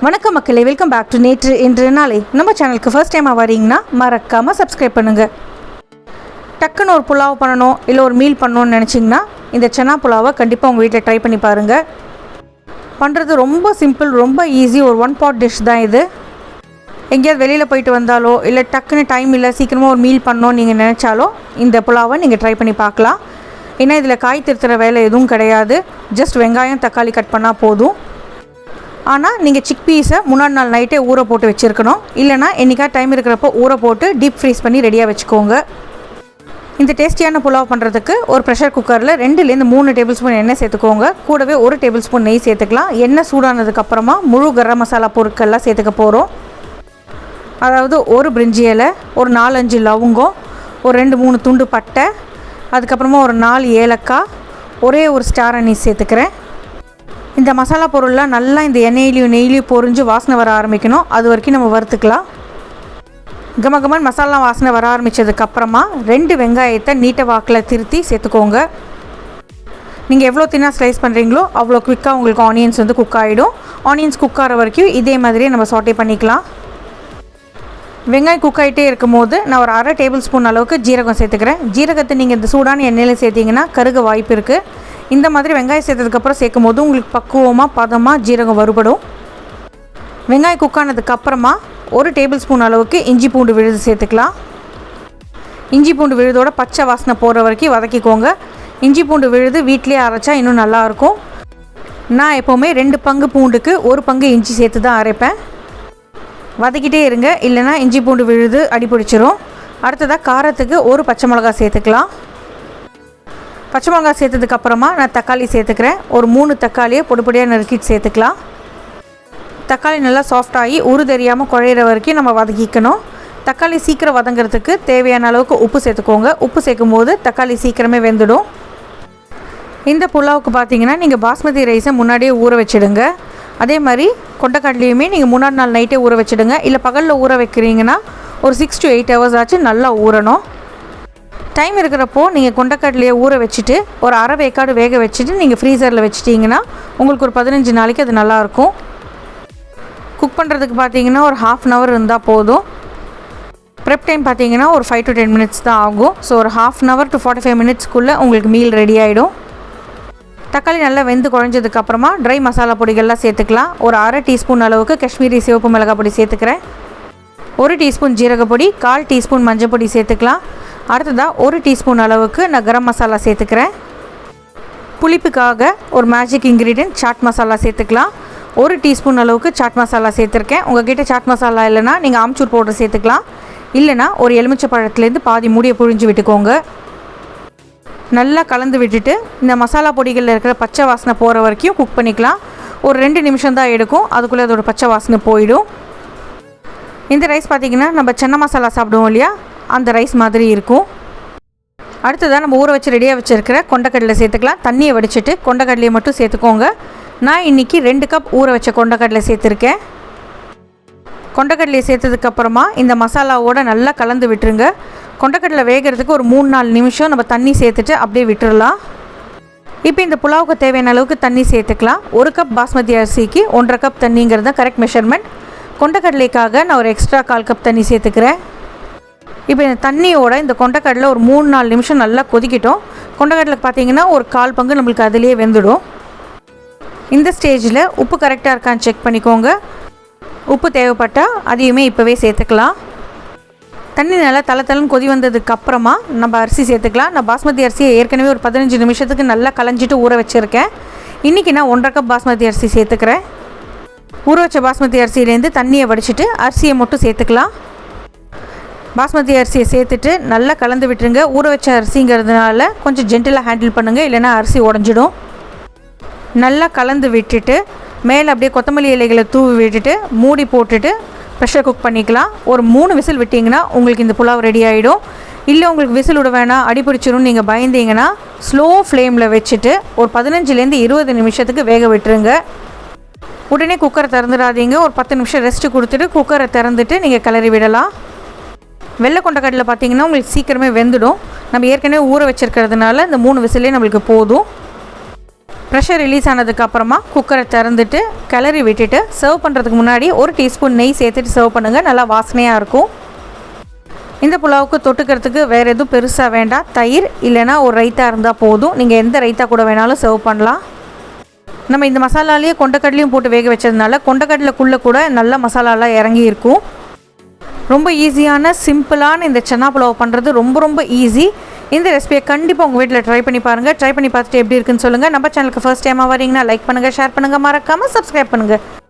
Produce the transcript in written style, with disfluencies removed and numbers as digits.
வணக்கம் மக்களே, welcome back to நேற்று இன்று நாளை. நம்ம சேனலுக்கு ஃபர்ஸ்ட் டைமாக வரீங்கன்னா மறக்காமல் சப்ஸ்கிரைப் பண்ணுங்கள். டக்குன்னு ஒரு புலாவ் பண்ணணும் இல்லை ஒரு மீல் பண்ணணும்னு நினச்சிங்கன்னா இந்த சன்னா புலாவை கண்டிப்பாக உங்கள் வீட்டில் ட்ரை பண்ணி பாருங்கள். பண்ணுறது ரொம்ப சிம்பிள், ரொம்ப ஈஸி. ஒரு ஒன் பாட் டிஷ் தான் இது. எங்கேயாவது வெளியில் போயிட்டு வந்தாலோ இல்லை டக்குன்னு டைம் இல்லை சீக்கிரமாக ஒரு மீல் பண்ணணும்னு நீங்கள் நினச்சாலோ இந்த புலாவை நீங்கள் ட்ரை பண்ணி பார்க்கலாம். ஏன்னா இதில் காய் திருத்துற வேலை எதுவும் கிடையாது. ஜஸ்ட் வெங்காயம் தக்காளி கட் பண்ணால் போதும். ஆனால் நீங்கள் சிக்பீஸை முன்னாடி நாள் நைட்டே ஊற போட்டு வச்சுருக்கணும். இல்லைனா என்றைக்கா டைம் இருக்கிறப்போ ஊற போட்டு டீப் ஃப்ரீஸ் பண்ணி ரெடியாக வச்சுக்கோங்க. இந்த டேஸ்டியான புலாவ் பண்ணுறதுக்கு ஒரு ப்ரெஷர் குக்கரில் 2-3 டேபிள் ஸ்பூன் எண்ணெய் சேர்த்துக்கோங்க. கூடவே 1 டேபிள் ஸ்பூன் நெய் சேர்த்துக்கலாம். எண்ணெய் சூடானதுக்கப்புறமா முழு கரம் மசாலா பொருட்கள்லாம் சேர்த்துக்க போகிறோம். அதாவது ஒரு பிரிஞ்சி இலை, ஒரு 4-5 லவங்கம், ஒரு 2-3 துண்டு பட்டை, அதுக்கப்புறமா ஒரு 4 ஏலக்காய், ஒரே ஒரு ஸ்டார் அனீஸ் சேர்த்துக்கிறேன். இந்த மசாலா பொருள்லாம் நல்லா இந்த எண்ணெயிலையும் நெய்லையும் பொரிஞ்சு வாசனை வர ஆரம்பிக்கணும். அது வரைக்கும் நம்ம வறுத்துக்கலாம். கமகமன் மசாலா வாசனை வர ஆரம்பித்ததுக்கப்புறமா 2 வெங்காயத்தை நீட்ட வாக்கில் திருத்தி சேர்த்துக்கோங்க. நீங்கள் எவ்வளோ தின்னாக ஸ்லைஸ் பண்ணுறீங்களோ அவ்வளோ குவிக்காக உங்களுக்கு ஆனியன்ஸ் வந்து குக் ஆகிடும். ஆனியன்ஸ் குக் ஆகிற வரைக்கும் இதே மாதிரியே நம்ம சாட்டே பண்ணிக்கலாம். வெங்காயம் குக் ஆகிட்டே இருக்கும் போது நான் ஒரு 1/2 டேபிள் ஸ்பூன் அளவுக்கு ஜீரகம் சேர்த்துக்கிறேன். ஜீரகத்தை நீங்கள் இந்த சூடான எண்ணெயில் சேர்த்திங்கன்னா கருக வாய்ப்பு இருக்குது. இந்த மாதிரி வெங்காயம் சேர்த்ததுக்கப்புறம் சேர்க்கும் போது உங்களுக்கு பக்குவமாக பதமாக ஜீரகம் வறுபடும். வெங்காயம் குக் ஆனதுக்கப்புறமா 1 டேபிள் ஸ்பூன் அளவுக்கு இஞ்சி பூண்டு விழுது சேர்த்துக்கலாம். இஞ்சி பூண்டு விழுதோட பச்சை வாசனை போகிற வரைக்கும் வதக்கிக்கோங்க. இஞ்சி பூண்டு விழுது வீட்டிலே அரைச்சா இன்னும் நல்லாயிருக்கும். நான் எப்போவுமே 2 பங்கு பூண்டுக்கு 1 பங்கு இஞ்சி சேர்த்து தான் அரைப்பேன். வதக்கிட்டே இருங்க, இல்லைனா இஞ்சி பூண்டு விழுது அடிப்பிடிச்சிரும். அடுத்ததாக காரத்துக்கு 1 பச்சை மிளகாய் சேர்த்துக்கலாம். பச்சை மிளகாய் சேர்த்ததுக்கப்புறமா நான் தக்காளி சேர்த்துக்கிறேன். ஒரு 3 தக்காளியை பொடிப்பொடியாக நறுக்கிட்டு சேர்த்துக்கலாம். தக்காளி நல்லா சாஃப்டாகி உரு தெரியாமல் குழையிற வரைக்கும் நம்ம வதக்கிக்கணும். தக்காளி சீக்கிரம் வதங்கிறதுக்கு தேவையான அளவுக்கு உப்பு சேர்த்துக்கோங்க. உப்பு சேர்க்கும் போது தக்காளி சீக்கிரமே வெந்துடும். இந்த புலாவுக்கு பார்த்தீங்கன்னா நீங்கள் பாஸ்மதி ரைஸை முன்னாடியே ஊற வச்சுடுங்க. அதே மாதிரி கொண்டைக்கடலையுமே நீங்கள் முன்னாடி நாள் நைட்டே ஊற வச்சுடுங்க. இல்லை பகலில் ஊற வைக்கிறீங்கன்னா ஒரு 6 to 8 hours ஆச்சு நல்லா ஊறணும். டைம் இருக்கிறப்போ நீங்கள் கொண்டைக்கடலையை ஊற வச்சுட்டு ஒரு அரை வேக்காடு வேக வச்சுட்டு நீங்கள் ஃப்ரீசரில் வச்சுட்டிங்கன்னா உங்களுக்கு ஒரு 15 நாளைக்கு அது நல்லாயிருக்கும். குக் பண்ணுறதுக்கு பார்த்தீங்கன்னா ஒரு 1/2 hour இருந்தால் போதும். ப்ரெப் டைம் பார்த்தீங்கன்னா ஒரு 5 to 10 minutes தான் ஆகும். ஸோ ஒரு 1/2 hour to 45 minutesக்குள்ளே உங்களுக்கு மீல் ரெடி ஆகிடும். தக்காளி நல்லா வெந்து குழஞ்சதுக்கப்புறமா ட்ரை மசாலா பொடிகள்லாம் சேர்த்துக்கலாம். ஒரு 1/2 டீஸ்பூன் அளவுக்கு காஷ்மீரி சிவப்பு மிளகாய் பொடி சேர்த்துக்கிறேன். 1 டீஸ்பூன் ஜீரகப்பொடி, 1/4 டீஸ்பூன் மஞ்சள் பொடி சேர்த்துக்கலாம். அடுத்ததாக 1 டீஸ்பூன் அளவுக்கு நான் கரம் மசாலா சேர்த்துக்கிறேன். புளிப்புக்காக ஒரு மேஜிக் இன்க்ரீடியன்ட் சாட் மசாலா சேர்த்துக்கலாம். 1 டீஸ்பூன் அளவுக்கு சாட் மசாலா சேர்த்துருக்கேன். உங்கள் கிட்டே சாட் மசாலா இல்லைனா நீங்கள் ஆம்ச்சூர் பவுடர் சேர்த்துக்கலாம். இல்லைனா ஒரு எலுமிச்சை பழத்துலேருந்து பாதி மூடியை புழிஞ்சு விட்டுக்கோங்க. நல்லா கலந்து விட்டுட்டு இந்த மசாலா பொடிகளில் இருக்கிற பச்சை வாசனை போகிற வரைக்கும் குக் பண்ணிக்கலாம். ஒரு 2 நிமிஷம் தான் எடுக்கும், அதுக்குள்ளே அதோட பச்சை வாசனை போயிடும். இந்த ரைஸ் பார்த்திங்கன்னா நம்ம சன்னா மசாலா சாப்பிடுவோம் இல்லையா, அந்த ரைஸ் மாதிரி இருக்கும். அடுத்ததாக நம்ம ஊற வச்சு ரெடியாக வச்சுருக்கிற கொண்டைக்கடலை சேர்த்துக்கலாம். தண்ணியை வடிச்சிட்டு கொண்டைக்கடலையை மட்டும் சேர்த்துக்கோங்க. நான் இன்றைக்கி 2 கப் ஊற வச்ச கொண்டைக்கடலை சேர்த்துருக்கேன். கொண்டைக்கடலையை சேர்த்ததுக்கப்புறமா இந்த மசாலாவோடு நல்லா கலந்து விட்டுருங்க. கொண்டைக்கடலை வேகிறதுக்கு ஒரு 3-4 நிமிஷம் நம்ம தண்ணி சேர்த்துட்டு அப்படியே விட்டுடலாம். இப்போ இந்த புலாவுக்கு தேவையான அளவுக்கு தண்ணி சேர்த்துக்கலாம். 1 கப் பாஸ்மதி அரிசிக்கு 1.5 கப் தண்ணிங்கிறது தான் கரெக்ட் மெஷர்மெண்ட். கொண்டைக்கடலைக்காக நான் ஒரு எக்ஸ்ட்ரா 1/4 கப் தண்ணி சேர்த்துக்கிறேன். இப்போ இந்த தண்ணியோட இந்த கொண்டைக்கடலை ஒரு 3-4 நிமிஷம் நல்லா கொதிக்கிட்டோம். கொண்டைக்கடலைக்கு பார்த்தீங்கன்னா ஒரு 1/4 பங்கு நம்மளுக்கு அதிலேயே வெந்துடும். இந்த ஸ்டேஜில் உப்பு கரெக்டாக இருக்கான்னு செக் பண்ணிக்கோங்க. உப்பு தேவைப்பட்டால் அதையுமே இப்போவே சேர்த்துக்கலாம். தண்ணி நல்லா தளன்னு கொதி வந்ததுக்கப்புறமா நம்ம அரிசி சேர்த்துக்கலாம். நான் பாஸ்மதி அரிசியை ஏற்கனவே ஒரு 15 நிமிஷத்துக்கு நல்லா களைஞ்சிட்டு ஊற வச்சுருக்கேன். இன்றைக்கி நான் 1.5 கப் பாஸ்மதி அரிசி சேர்த்துக்கிறேன். ஊற வச்ச பாஸ்மதி அரிசியிலேருந்து தண்ணியை வடிச்சிட்டு அரிசியை மட்டும் சேர்த்துக்கலாம். பாஸ்மதி அரிசியை சேர்த்துட்டு நல்லா கலந்து விட்டுருங்க. ஊற வச்ச அரிசிங்கிறதுனால கொஞ்சம் ஜென்டிலாக ஹேண்டில் பண்ணுங்கள், இல்லைனா அரிசி உடஞ்சிடும். நல்லா கலந்து விட்டுட்டு மேலே அப்படியே கொத்தமல்லி இலைகளை தூவி விட்டுட்டு மூடி போட்டுட்டு ப்ரெஷர் குக் பண்ணிக்கலாம். ஒரு 3 விசில் விட்டிங்கன்னா உங்களுக்கு இந்த புலாவ் ரெடி ஆகிடும். இல்லை உங்களுக்கு விசில் விட வேணாம் அடிப்பிடிச்சிடும் நீங்கள் பயந்தீங்கன்னா ஸ்லோ ஃப்ளேமில் வச்சுட்டு ஒரு 15-20 நிமிஷத்துக்கு வேக விட்டுருங்க. உடனே குக்கரை திறந்துடாதீங்க. ஒரு 10 நிமிஷம் ரெஸ்ட்டு கொடுத்துட்டு குக்கரை திறந்துட்டு நீங்கள் கிளறி விடலாம். வெள்ளை கொண்டைக்கடலை பார்த்தீங்கன்னா உங்களுக்கு சீக்கிரமே வெந்துடும். நம்ம ஏற்கனவே ஊற வச்சுருக்கிறதுனால இந்த 3 விசிலே நம்மளுக்கு போதும். ப்ரெஷர் ரிலீஸ் ஆனதுக்கப்புறமா குக்கரை திறந்துட்டு கிளறி விட்டுட்டு சர்வ் பண்ணுறதுக்கு முன்னாடி 1 டீஸ்பூன் நெய் சேர்த்துட்டு சர்வ் பண்ணுங்கள். நல்லா வாசனையாக இருக்கும். இந்த புலாவுக்கு தொட்டுக்கிறதுக்கு வேறு எதுவும் பெருசாக வேண்டாம். தயிர் இல்லைனா ஒரு ரைத்தா இருந்தால் போதும். நீங்கள் எந்த ரைத்தா கூட வேணாலும் சர்வ் பண்ணலாம். நம்ம இந்த மசாலாலேயே கொண்டக்கடலையும் போட்டு வேக வச்சதுனால கொண்டக்கடலைக்குள்ளே கூட நல்ல மசாலாலாம் இறங்கி இருக்கும். ரொம்ப ஈஸியான சிம்பிளான இந்த சன்னா புலாவ் பண்ணுறது ரொம்ப ஈஸி. இந்த ரெசிபியை கண்டிப்பாக உங்கள் வீட்டில் ட்ரை பண்ணி பாருங்கள். ட்ரை பண்ணி பார்த்துட்டு எப்படி இருக்குன்னு சொல்லுங்கள். நம்ம சேனலுக்கு ஃபர்ஸ்ட் டைமாக வரீங்கன்னா லைக் பண்ணுங்கள், ஷேர் பண்ணுங்கள், மறக்காமல் சப்ஸ்கிரைப் பண்ணுங்கள்.